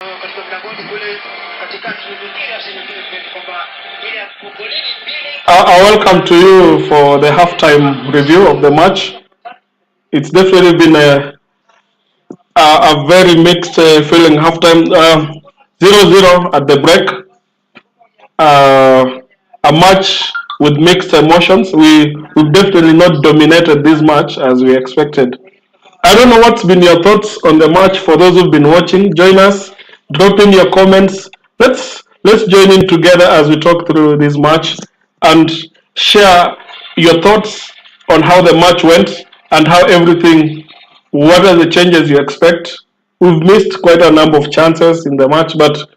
Welcome to you for the halftime review of the match. It's definitely been a very mixed feeling halftime. 0-0 at the break. A match with mixed emotions. We've definitely not dominated this match as we expected. I don't know what's been your thoughts on the match. For those who've been watching, join us, drop in your comments. Let's join in together as we talk through this match and share your thoughts on how the match went and how everything. What are the changes you expect? We've missed quite a number of chances in the match, but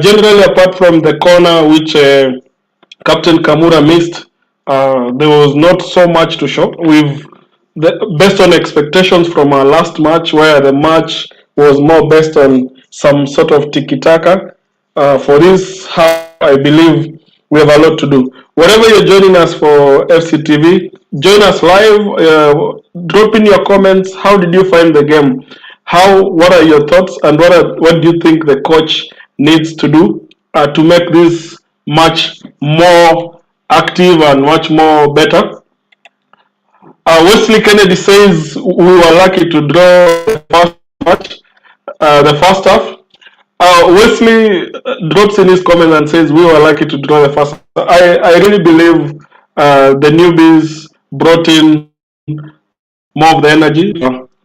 generally, apart from the corner which Captain Kamura missed, there was not so much to show. Based on expectations from our last match, where the match was more based on some sort of tiki-taka. For this half, I believe we have a lot to do. Wherever you're joining us for FCTV, join us live. Drop in your comments. How did you find the game? What are your thoughts, and what do you think the coach needs to do to make this match more active and much more better? Wesley Kennedy says we were lucky to draw the first match, the first half. Wesley drops in his comment and says we were lucky to draw the first half. I really believe the newbies brought in more of the energy,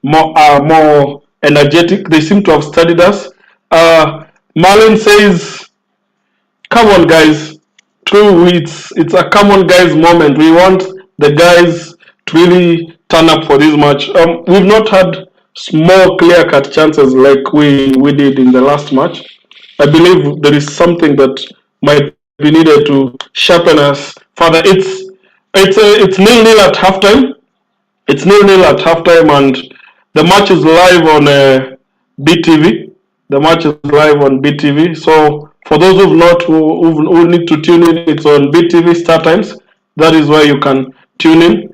more energetic. They seem to have studied us. Marlon says, come on guys, true, it's a come on guys moment. We want the guys to really turn up for this match. We've not had small clear-cut chances like we did in the last match. I believe there is something that might be needed to sharpen us further. It's 0-0 at halftime. It's 0-0 at halftime, and the match is live on BTV. The match is live on BTV. So for those who need to tune in, it's on BTV Star Times. That is where you can tune in.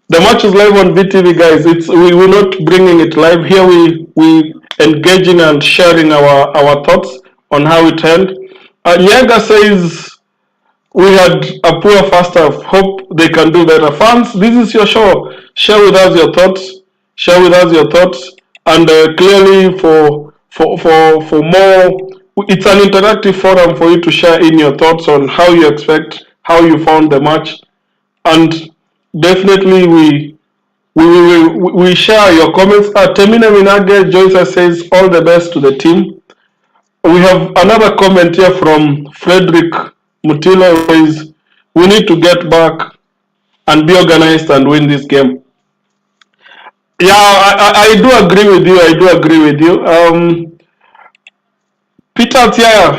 The match is live on BTV, guys. We're not bringing it live here. We engaging and sharing our thoughts on how it ended. Nyaga says we had a poor first half. Hope they can do better. Fans, this is your show. Share with us your thoughts. And clearly, for more, it's an interactive forum for you to share in your thoughts on how you expect, how you found the match, and definitely we share your comments. Temina Minage joins us, says all the best to the team. We have another comment here from Frederick Mutilo, says we need to get back and be organized and win this game. Yeah, I do agree with you. Peter Tiaya,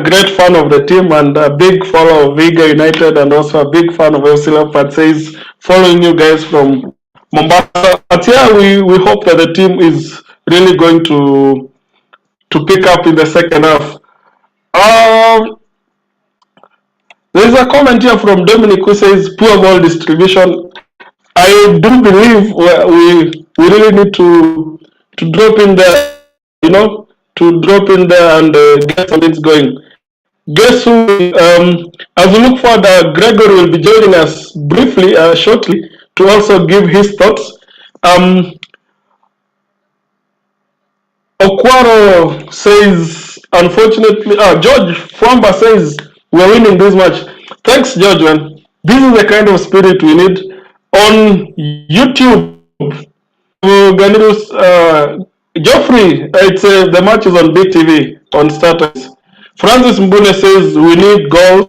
great fan of the team and a big follower of Viga United and also a big fan of AFC LEOPARDS, says following you guys from Mombasa. Tiaya, we hope that the team is really going to pick up in the second half. There's a comment here from Dominic who says poor ball distribution. I do believe we really need to drop in there, to drop in there and get some things going. Guess who? As we look forward, Gregory will be joining us briefly, shortly, to also give his thoughts. Okwaro says, unfortunately, George Fwamba says we're winning this match. Thanks, George, man. This is the kind of spirit we need. On YouTube, Geoffrey, the match is on BTV on status. Francis Mbune says we need goals.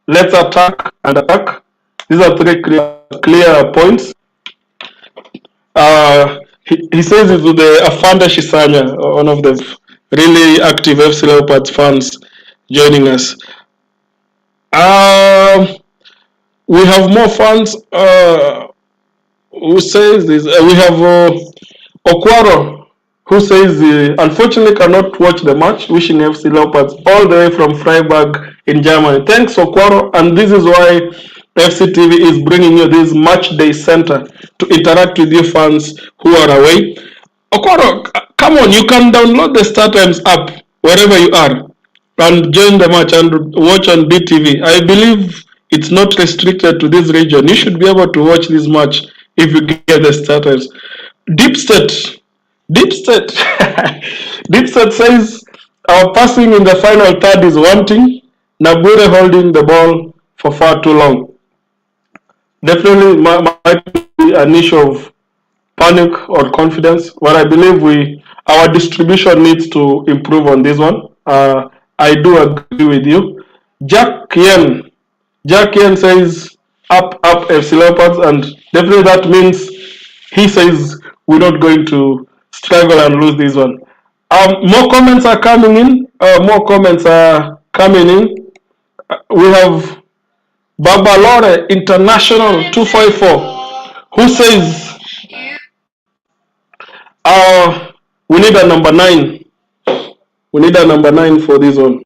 Let's attack and attack. These are three clear points. He says it's with Afanda Shisanya, one of the really active FC LEOPARDS fans, joining us. We have more fans who says this. We have Okwaro, who says unfortunately cannot watch the match, wishing FC LEOPARDS all the way from Freiburg in Germany. Thanks, Okwaro, and this is why FCTV is bringing you this match day center to interact with you fans who are away. Okoro, come on, you can download the Star Times app wherever you are and join the match and watch on BTV. I believe it's not restricted to this region. You should be able to watch this match if you get the Star Times. Deep State, Deep State, Deep State says our passing in the final third is wanting. Nabure holding the ball for far too long. Definitely might be an issue of panic or confidence. But I believe our distribution needs to improve on this one. I do agree with you. Jack Yen, Jack Yen says up FC Leopards, and definitely that means he says we're not going to struggle and lose this one. More comments are coming in. More comments are coming in. We have Babalore International 254 who says we need a number 9. We need a number 9 for this one.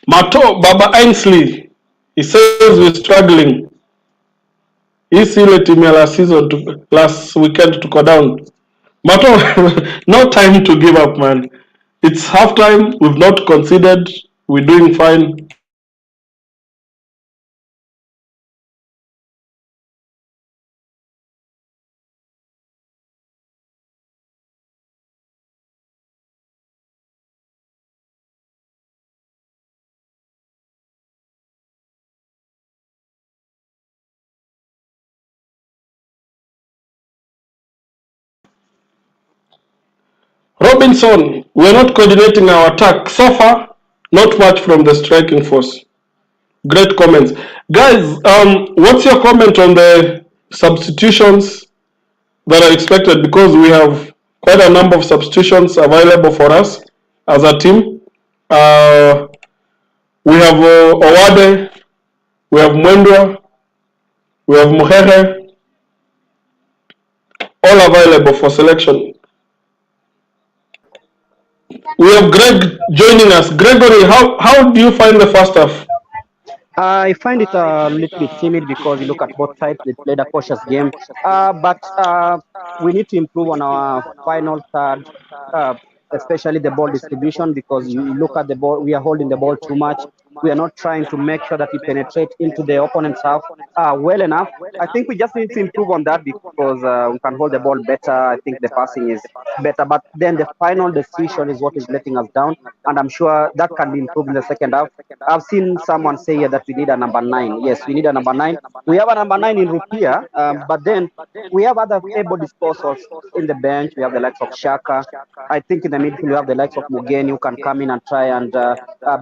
Mato Baba Ainsley, he says we're struggling. Hii ile timu ya last weekend to go down. Mato, no time to give up, man. It's halftime. We've not conceded. We're doing fine. Robinson, we're not coordinating our attack. So far, not much from the striking force. Great comments. Guys, what's your comment on the substitutions that are expected? Because we have quite a number of substitutions available for us as a team. We have Owade, we have Mwendwa, we have Muhere, all available for selection. We have Greg joining us. Gregory, how do you find the first half? I find it a little bit timid because you look at both sides, they played a cautious game. But we need to improve on our final third, especially the ball distribution, because you look at the ball, we are holding the ball too much. We are not trying to make sure that we penetrate into the opponent's half well enough. I think we just need to improve on that because we can hold the ball better. I think the passing is better, but then the final decision is what is letting us down, and I'm sure that can be improved in the second half. I've seen someone say that we need a number 9. Yes, we need a number 9. We have a number 9 in Rupia, but then we have other able disposals in the bench. We have the likes of Shaka. I think in the midfield we have the likes of Mugen who can come in and try and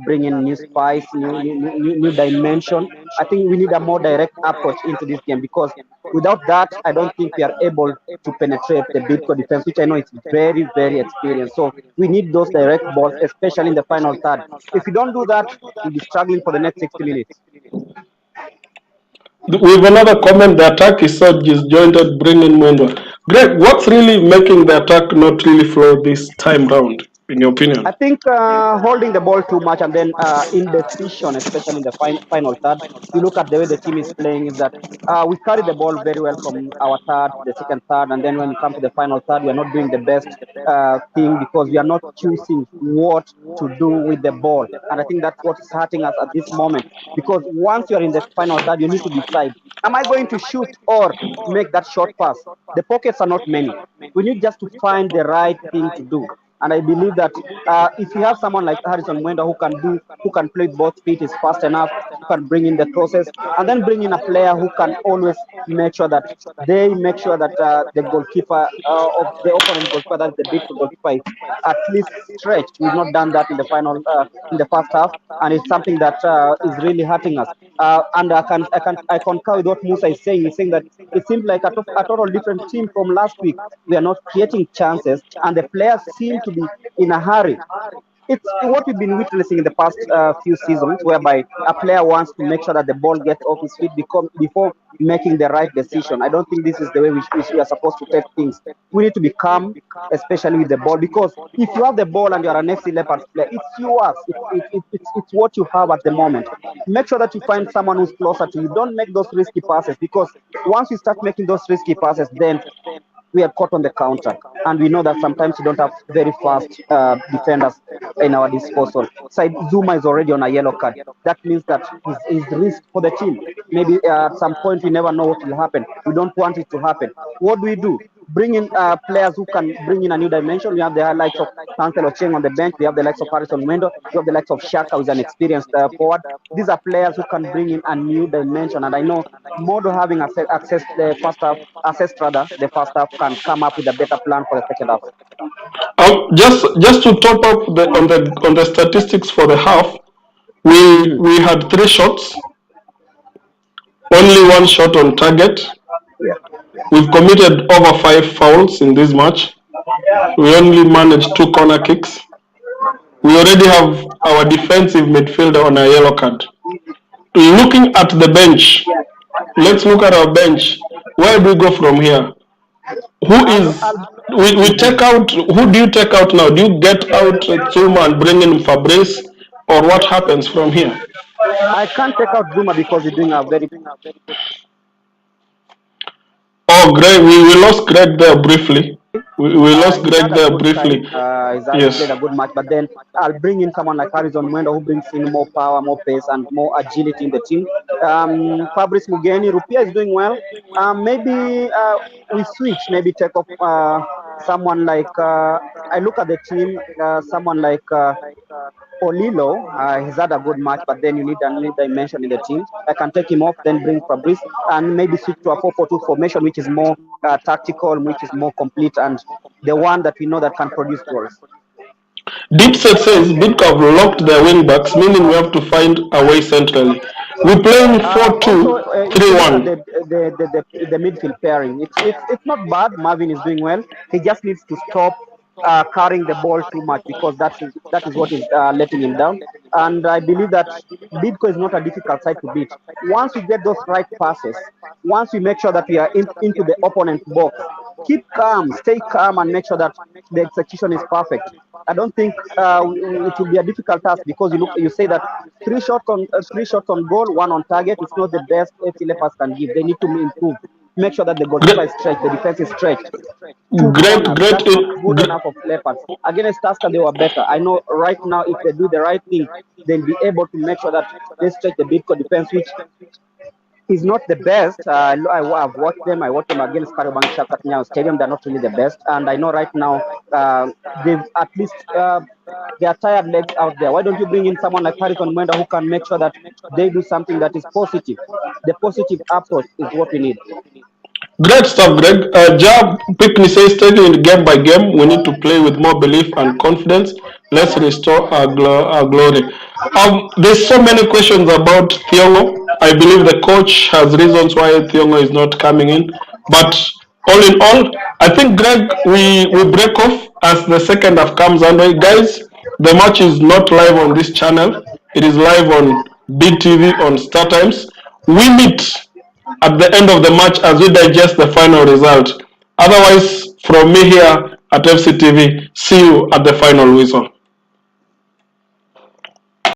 bring in new spice, new dimension. I think we need a more direct approach into this game because without that, I don't think we are able to penetrate the BIDCO defense, which I know is very, very experienced. So we need those direct balls, especially in the final third. If we don't do that, we'll be struggling for the next 60 minutes. We have another comment. The attack is so disjointed, bringing Mwendwa. Greg, what's really making the attack not really flow this time round, in your opinion? I think holding the ball too much and then indecision, especially in the final third. You look at the way the team is playing, is that we carry the ball very well from our third, the second third, and then when we come to the final third, we are not doing the best thing because we are not choosing what to do with the ball. And I think that's what is hurting us at this moment because once you are in the final third, you need to decide, am I going to shoot or make that short pass? The pockets are not many. We need just to find the right thing to do. And I believe that if you have someone like Harrison Mwenda who can play with both feet, is fast enough, who can bring in the crosses, and then bring in a player who can always make sure that the goalkeeper of the opponent goalkeeper, that's the BIDCO goalkeeper, is at least stretched. We've not done that in the in the first half, and it's something that is really hurting us. And I concur with what Musa is saying. He's saying that it seems like a total different team from last week. We are not creating chances, and the players seem to be in a hurry. It's what we've been witnessing in the past few seasons, whereby a player wants to make sure that the ball gets off his feet before making the right decision. I don't think this is the way we are supposed to take things. We need to be calm, especially with the ball, because if you have the ball and you are an FC Leopards player, it's yours. It's what you have at the moment. Make sure that you find someone who's closer to you. Don't make those risky passes, because once you start making those risky passes, then we are caught on the counter, and we know that sometimes we don't have very fast defenders in our disposal. Side Zuma is already on a yellow card. That means that he's risk for the team. Maybe at some point we never know what will happen. We don't want it to happen. What do? Bring in players who can bring in a new dimension. We have the likes of Chancellor Cheng on the bench. We have the likes of Harrison Mwendo. We have the likes of Shaka, who's an experienced forward. These are players who can bring in a new dimension. And I know Modo having access the first half can come up with a better plan for the second half. Just to top up on the statistics for the half, we had 3 shots, only 1 shot on target. Yeah. We've committed over 5 fouls in this match. We only managed 2 corner kicks. We already have our defensive midfielder on a yellow card. Looking at the bench, let's look at our bench. Where do we go from here? We take out, who do you take out now? Do you get out Zuma and bring in Fabrice, or what happens from here? I can't take out Zuma because he's doing a very. Oh, Greg, we lost Greg there briefly. We lost Greg there briefly. He's actually played a good match, but then I'll bring in someone like Harrison Mwendo, who brings in more power, more pace, and more agility in the team. Fabrice Mugeni, Rupia is doing well. Maybe we switch, maybe take off someone like, I look at the team, someone like Olilo. He's had a good match, but then you need a new dimension in the team. I can take him off, then bring Fabrice, and maybe switch to a 4-4-2 formation, which is more tactical, which is more complete, and the one that we know that can produce goals. Deepset says BIDCO have locked their wing backs, meaning we have to find a way centrally. We're playing 4-2-3-1. The midfield pairing, it's not bad. Marvin is doing well. He just needs to stop carrying the ball too much, because that is what is letting him down. And I believe that BIDCO is not a difficult side to beat. Once we get those right passes, once we make sure that we are into the opponent box, keep calm, stay calm, and make sure that the execution is perfect. I don't think it will be a difficult task, because you say that 3 shots on goal, 1 on target. It's not the best FC Leopards can give. They need to improve. Make sure that the goalkeeper is stretched, the defense is stretched. Great. That's not good enough of Leopards. Against Tusker, they were better. I know right now, if they do the right thing, they'll be able to make sure that they stretch the BIDCO defense, which is not the best. I've watched them. I watched them against Kariobangi Sharks at Nyayo Stadium. They're not really the best. And I know right now they've at least they are tired legs out there. Why don't you bring in someone like Harrison Mwenda, who can make sure that they do something that is positive? The positive approach is what we need. Great stuff, Greg. Jab Pickney says, taking it game by game, we need to play with more belief and confidence. Let's restore our glory. There's so many questions about Thiongo. I believe the coach has reasons why Thiongo is not coming in. But all in all, I think, Greg, we break off as the second half comes under. Guys, the match is not live on this channel. It is live on BTV on Star Times. We meet at the end of the match as we digest the final result. Otherwise, from me here at FCTV, see you at the final whistle.